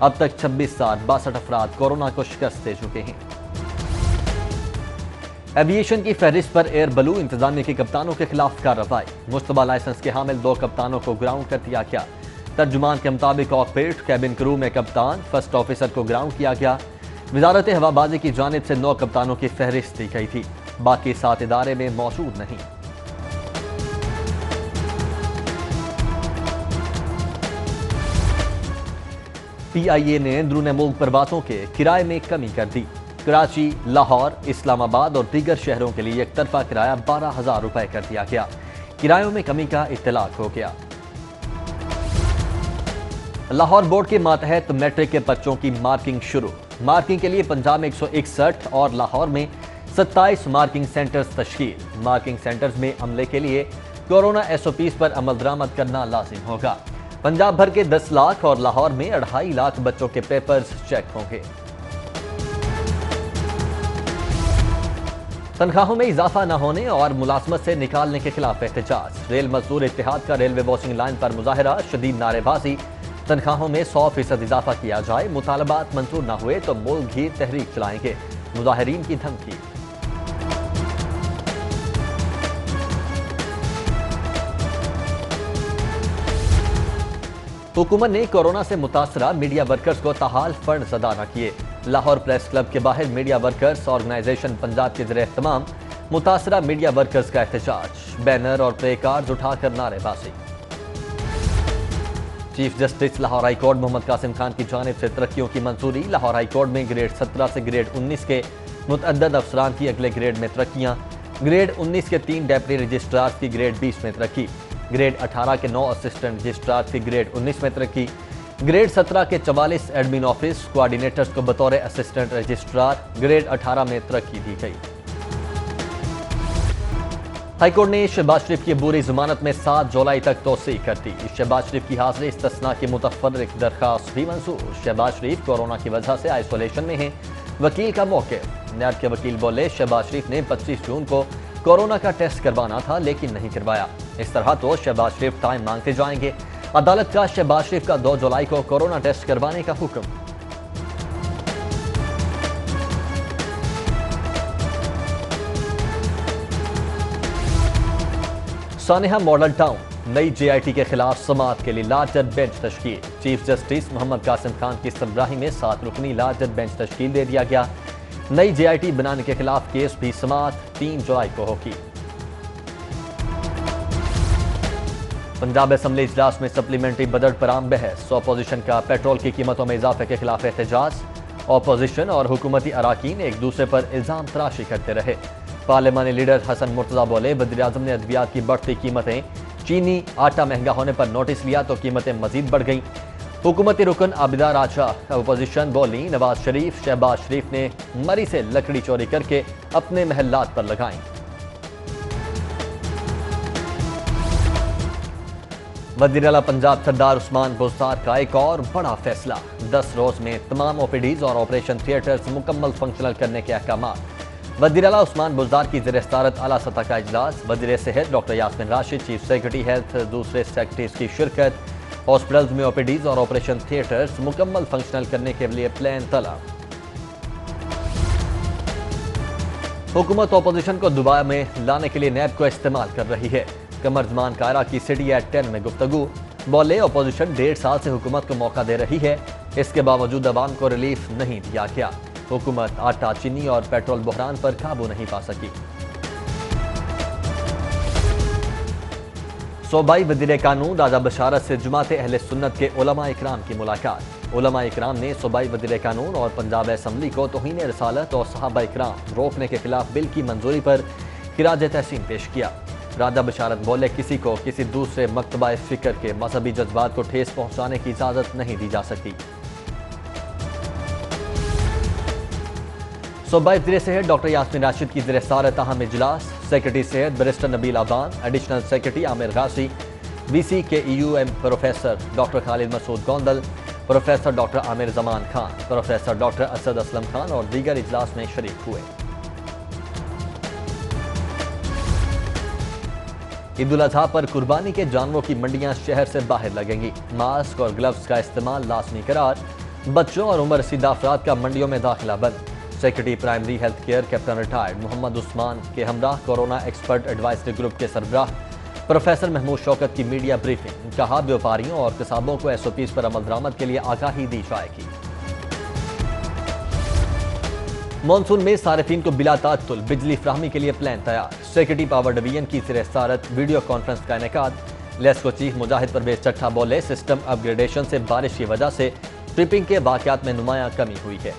اب تک 26,62 افراد کورونا کو شکست دے چکے ہیں۔ ایویشن کی فہرست پر ایئر بلو انتظامیہ کے کپتانوں کے خلاف کارروائی، مشتبہ لائسنس کے حامل 2 کپتانوں کو گراؤنڈ کر دیا گیا۔ ترجمان کے مطابق کاکپٹ کیبن کرو میں کپتان فرسٹ آفیسر کو گراؤنڈ کیا گیا۔ وزارت ہوا بازی کی جانب سے 9 کپتانوں کی فہرست دی گئی تھی، باقی 7 ادارے میں موجود نہیں۔ پی آئی اے نے اندرون ملک پروازوں کے کرائے میں کمی کر دی۔ کراچی، لاہور، اسلام آباد اور دیگر شہروں کے لیے یک طرفہ کرایہ 12,000 روپے کر دیا گیا۔ کرایوں میں کمی کا اطلاق ہو گیا۔ لاہور بورڈ کے ماتحت میٹرک کے پرچوں کی مارکنگ شروع۔ مارکنگ کے لیے پنجاب میں 161 اور لاہور میں 27 مارکنگ سینٹرز تشکیل۔ مارکنگ سینٹرز میں عملے کے لیے کورونا ایس او پیز پر عمل درآمد کرنا لازم ہوگا۔ پنجاب بھر کے 10 لاکھ اور لاہور میں 2.5 لاکھ بچوں کے پیپرز چیک ہوں گے۔ تنخواہوں میں اضافہ نہ ہونے اور ملازمت سے نکالنے کے خلاف احتجاج۔ ریل مزدور اتحاد کا ریلوے واچنگ لائن پر مظاہرہ، شدید نعرے بازی۔ تنخواہوں میں 100% اضافہ کیا جائے، مطالبات منظور نہ ہوئے تو ملک گیر تحریک چلائیں گے، مظاہرین کی دھمکی۔ حکومت نے کورونا سے متاثرہ میڈیا ورکرز کو تاحال فنڈز ادا نہ کیے۔ لاہور پریس کلب کے باہر میڈیا ورکرز آرگنائزیشن پنجاب کے زیر اہتمام متاثرہ میڈیا ورکرز کا احتجاج، بینر اور پلے کارڈز اٹھا کر نعرے بازی۔ Chief justice Lahore high court Muhammad Qasim Khan کی جانب سے ترقیوں کی منظوری۔ لاہور ہائی کورٹ میں گریڈ 17 سے گریڈ 19 کے متعدد افسران کی اگلے گریڈ میں ترقیاں۔ گریڈ 19 کے 3 ڈیپٹی رجسٹرار کی گریڈ 20 میں ترقی۔ گریڈ 18 کے 9 اسسٹنٹ رجسٹرار کی گریڈ 19 میں ترقی۔ گریڈ 17 کے 44 ایڈمن آفس کوارڈینیٹرز کو بطور اسسٹنٹ رجسٹرار گریڈ 18 میں ترقی دی گئی۔ ہائی کورٹ نے شہباز شریف کی عبوری ضمانت میں 7 جولائی تک توسیع کر دی۔ شہباز شریف کی حاضری استثناء کی متفرق درخواست بھی منظور۔ شہباز شریف کورونا کی وجہ سے آئسولیشن میں ہیں، وکیل کا موقف۔ نیب کے وکیل بولے، شہباز شریف نے 25 جون کو کورونا کا ٹیسٹ کروانا تھا لیکن نہیں کروایا، اس طرح تو شہباز شریف ٹائم مانگتے جائیں گے۔ عدالت کا شہباز شریف کا 2 جولائی کو کورونا ٹیسٹ کروانے کا حکم۔ سانحہ ماڈل ٹاؤن، نئی جے آئی ٹی کے خلاف سماعت کے لیے لارجر بینچ تشکیل۔ چیف جسٹس محمد قاسم خان کی سربراہی میں 7 رکنی لارجر بینچ تشکیل دے دیا گیا۔ نئی جے آئی ٹی بنانے کے خلاف کیس بھی سماعت 3 جولائی کو ہوگی۔ پنجاب اسمبلی اجلاس میں سپلیمنٹری بجٹ پر عام بحث۔ اپوزیشن کا پیٹرول کی قیمتوں میں اضافے کے خلاف احتجاج۔ اپوزیشن اور حکومتی اراکین ایک دوسرے پر الزام تراشی کرتے رہے۔ پارلیمانی لیڈر حسن مرتضیٰ بولے، وزیراعظم نے ادویات کی بڑھتی قیمتیں، چینی، آٹا مہنگا ہونے پر نوٹس لیا تو قیمتیں مزید بڑھ گئیں۔ حکومتی رکن عابدہ راجہ اپوزیشن بولی، نواز شریف، شہباز شریف نے مری سے لکڑی چوری کر کے اپنے محلات پر لگائیں۔ وزیر اعلیٰ پنجاب سردار عثمان بزدار کا ایک اور بڑا فیصلہ، 10 روز میں تمام او پی ڈیز اور آپریشن تھیٹرز مکمل فنکشنل کرنے کے احکامات۔ وزیر اعلیٰ عثمان بزدار کی زیر صدارت اعلیٰ سطح کا اجلاس، وزیر صحت doctor Yasmin Rashid, chief secretary health, دوسرے سیکرٹریز کی شرکت۔ ہاسپٹلز میں او پی ڈیز اور آپریشن تھیٹرز مکمل فنکشنل کرنے کے لیے پلان طلب۔ حکومت اپوزیشن کو دباؤ میں لانے کے لیے نیب کو استعمال کر رہی ہے۔ قمرزمان کائرہ کی سٹی ایٹ 10 میں گفتگو، بولے اپوزیشن 1.5 سال سے حکومت کو موقع دے رہی ہے، اس کے باوجود عوام کو ریلیف نہیں دیا گیا۔ حکومت آٹا، چینی اور پیٹرول بحران پر قابو نہیں پا سکی۔ صوبائی وزیر قانون راجہ بشارت سے جماعت اہل سنت کے علماء اکرام کی ملاقات۔ علماء اکرام نے صوبائی وزیر قانون اور پنجاب اسمبلی کو توہین رسالت اور صحابہ اکرام روکنے کے خلاف بل کی منظوری پر خراج تحسین پیش کیا۔ راجہ بشارت بولے، کسی کو کسی دوسرے مکتبہ فکر کے مذہبی جذبات کو ٹھیس پہنچانے کی اجازت نہیں دی جا سکتی۔ صوبائی وزیر صحت ڈاکٹر یاسمین راشد کی زیر صدارت اہم اجلاس، سیکرٹری صحت barrister Nabeel Aban, additional secretary Amir Ghazi, V C K E U M professor doctor Khalid Masood Gondal, professor doctor Amir Zaman Khan, professor doctor Asad Aslam Khan اور دیگر اجلاس میں شریک ہوئے۔ عید الاضحیٰ پر قربانی کے جانوروں کی منڈیاں شہر سے باہر لگیں گی، ماسک اور گلوز کا استعمال لازمی قرار۔ بچوں اور عمر رسیدہ افراد کا منڈیوں میں داخلہ بند۔ Secretary primary health care captain retired Muhammad Usman کے ہمراہ کورونا ایکسپرٹ ایڈوائزری گروپ کے سربراہ پروفیسر محمود شوکت کی میڈیا بریفنگ۔ کہا بیوپاریوں اور قصابوں کو SOPs پر عمل درآمد کے لیے آگاہی دی جائے گی۔ مانسون میں صارفین کو بلا تعطل بجلی فراہمی کے لیے پلان تیار۔ سیکرٹری پاور ڈویژن کی زیر صدارت ویڈیو کانفرنس کا انعقاد۔ لیسکو چیف مجاہد پرویز چٹھا بولے، سسٹم اپ گریڈیشن سے بارش کی وجہ سے ٹرپنگ کے واقعات میں نمایاں کمی ہوئی ہے۔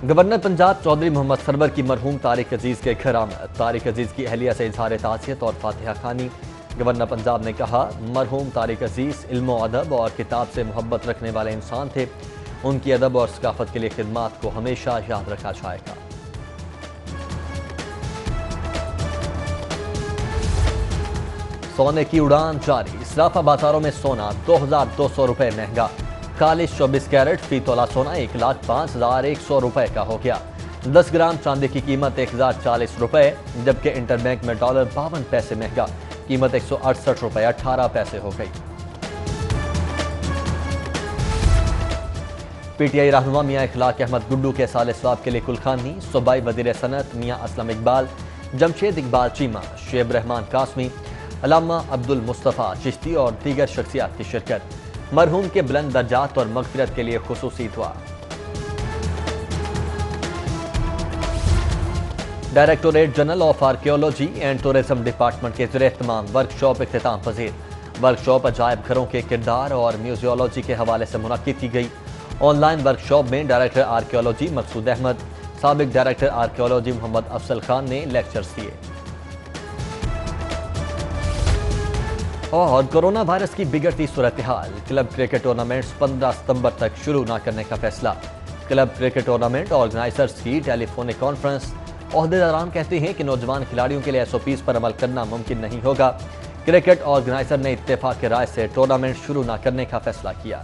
گورنر پنجاب چودھری محمد سرور کی مرحوم طارق عزیز کے گھر آمد۔ طارق عزیز کی اہلیہ سے اظہار تعزیت اور فاتحہ خوانی۔ گورنر پنجاب نے کہا، مرحوم طارق عزیز علم و ادب اور کتاب سے محبت رکھنے والے انسان تھے۔ ان کی ادب اور ثقافت کے لیے خدمات کو ہمیشہ یاد رکھا جائے گا۔ سونے کی اڑان جاری۔ صرافہ بازاروں میں سونا 2200 روپے مہنگا۔ خالص 24 کیرٹ فی تولہ سونا 1,05,100 روپے کا ہو گیا۔ 10 گرام چاندی کی قیمت 1040 روپے، جبکہ انٹر بینک میں ڈالر 52 پیسے مہنگا، قیمت 168 روپے 18 پیسے ہو گئی۔ PTI رہنما میاں اخلاق احمد گڈو کے سال ثواب کے لیے کلخانی۔ صوبائی وزیر صنعت میاں اسلم اقبال، جمشید اقبال چیمہ، شعیب رحمان قاسمی، علامہ عبد المصطفیٰ چشتی اور دیگر شخصیات کی شرکت۔ مرحوم کے بلند درجات اور مغفرت کے لیے خصوصی دعا۔ Directorate general of archaeology and tourism department کے زیر اہتمام ورکشاپ اختتام پذیر۔ ورکشاپ عجائب گھروں کے کردار اور میوزیولوجی کے حوالے سے منعقد کی گئی۔ آن لائن ورکشاپ میں ڈائریکٹر آرکیولوجی مقصود احمد، سابق ڈائریکٹر آرکیولوجی محمد افضل خان نے لیکچرز دیے۔ اور کورونا وائرس کی بگڑتی صورتحال، کلب کرکٹ ٹورنامنٹس 15 ستمبر تک شروع نہ کرنے کا فیصلہ۔ کلب کرکٹ ٹورنامنٹ آرگنائزرز کی ٹیلی فونک کانفرنس۔ عہدیداران کہتے ہیں کہ نوجوان کھلاڑیوں کے لیے SOPs پر عمل کرنا ممکن نہیں ہوگا۔ کرکٹ آرگنائزر نے اتفاق رائے سے ٹورنامنٹ شروع نہ کرنے کا فیصلہ کیا۔